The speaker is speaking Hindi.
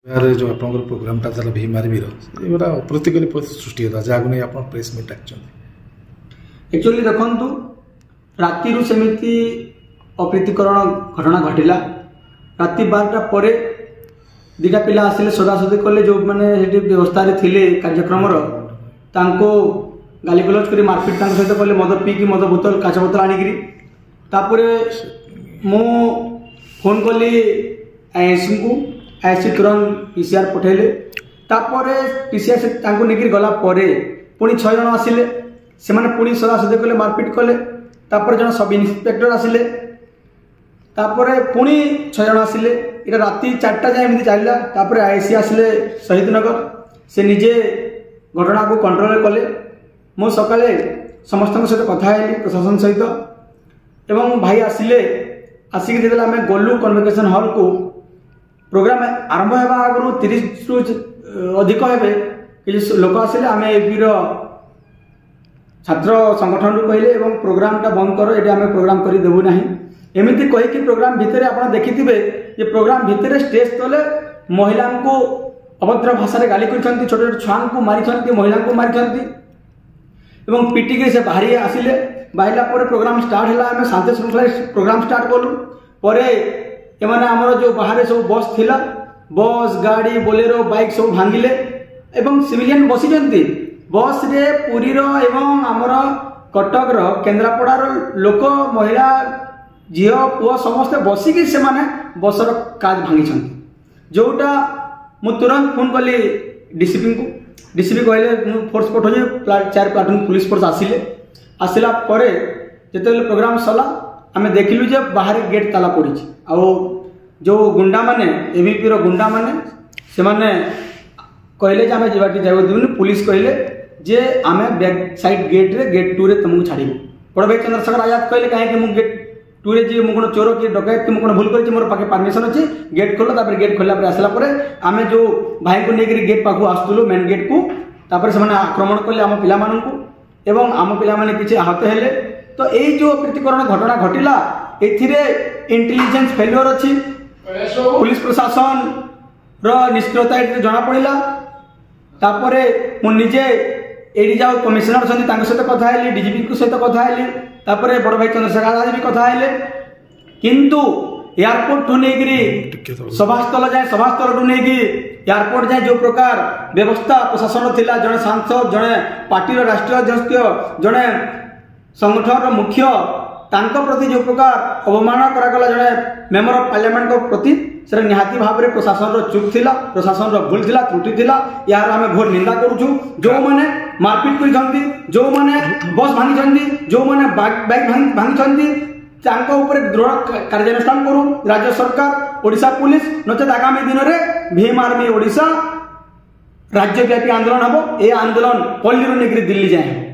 जो आप प्रोग्राम टा भीम आर्मी गोटा अप्रतिकूल सृष्टि होता जहाँ नहीं आप प्रेस मीट एक्चुअली देखु राति सेमती अप्रीतिकरण घटना घटला राति 12टा पर दीटा पिला आसिले सदासदी कले जो मैंने व्यवस्था थे कार्यक्रम गाली गलौज कर मारपिट सहित कले मद पीकी मद बोतल काच बोतल आनिकी मु फोन कली आईएससी को आईएससी तुरंत पीसीआर पठेले पीसीआर नहीं गला पुणी 6 जन आसिले से पुणी सदासदी कले मारपिट कले जन सब इन्स्पेक्टर आसिले पुणी 6 जन आसिले इटा राति 4टा जाए एमती चलला आईएससी आसिले शहीद नगर से निजे घटना को कंट्रोल कले मो सकाले समस्त सहित कथा प्रशासन सहित एवं भाई आसिले आसिक जेते आम गलु कन्वोकेशन हॉल को प्रोग्राम आरंभ होगा आगु 30 रु अधिक हे कि लोक आसिले आम एपीर छात्र संगठन कहले प्रोग्राम टा बंद कर ये आम प्रोग्राम कर देबू ना एमती कहीकि प्रोग्राम भितर आप देखिथे ये प्रोग्राम भितर स्टेज तले महिला को अभद्र भाषा गाली कर छोट छोट छुआ को मारी महिला को मारी एवं पिटिके से बाहरी आसिले बाहला प्रोग्राम स्टार्ट है आम शांति श्रृंखला प्रोग्राम स्टार्ट कलु पर एमाने आमर जो बाहर सब बस थिला बस गाड़ी बोलेरो बाइक सब भांगिले एवं सिविलियन बसी बस रे पुरी एवं आमर कटक केन्द्रापड़ार लोक महिला झील पुओ समस्ते बसिकी से बसर काज भांगी जोटा मु तुरंत फोन कली डीसीपी को डीसीपी कहले फोर्स पठाऊँ 4 प्लाटून पुलिस फोर्स आसिला जिते प्रोग्राम सरला आम देखिलु जे बाहर गेट ताला पड़ी जो गुंडा माने एबीपी गुंडा माने से माने कहले जे आम जावाटी जाऊन पुलिस कहले जे आम बैक साइड गेट रे गेट 2 रे तुमको छाड़ू बड़ भाई चंद्रशेखर आजाद कहले कहीं मुझे गेट 2 रे जी मुझे चोर कि डकैत कि मुझे भूल कर मोर पाखे परमिशन अच्छी गेट खोल गेट खोला आसला आम जो भाई को लेकर गेट पाक आसलु मेन गेट को से आक्रमण कले आम पिला एवं आम पिला किसी आहत हेले तो यही जो प्रीतिकरण घटना घटला इंटेलिजेंस फेल्योर अच्छी पुलिस प्रशासन निष्क्रियता जना पड़ा मुझे एडी जाओ कमिशनर सहित कथा डीजीपी सहित कथा बड़ भाई चंद्रशेखर आजाद भी कथा किंतु एयरपोर्ट ठू नहीं सभास्थल जाए सभास्थल ठू नहीं एयरपोर्ट जाए जो प्रकार व्यवस्था प्रशासन थिला जड़े सांसद जड़े पार्टी राष्ट्रीय अध्यक्ष जड़े संगठन मुख्य तांको प्रति जो प्रकार अवमान करागला जड़े मेंबर ऑफ पार्लियामेंट को प्रति से निहाती भाव में प्रशासन चूक थिला प्रशासन भूल थिला त्रुटि थिला यार आम घोर निंदा करूछु जो माने मारपिट कर जो माने बस भांगी जो माने बाइक भांगी तांको ऊपर दृढ़ कार्यानुष्ठान करू राज्य सरकार ओडिशा पुलिस नचेत आगामी दिन में भीम आर्मी ओडिशा राज्यव्यापी आंदोलन हम ये आंदोलन पल्ली निकरी दिल्ली जाए।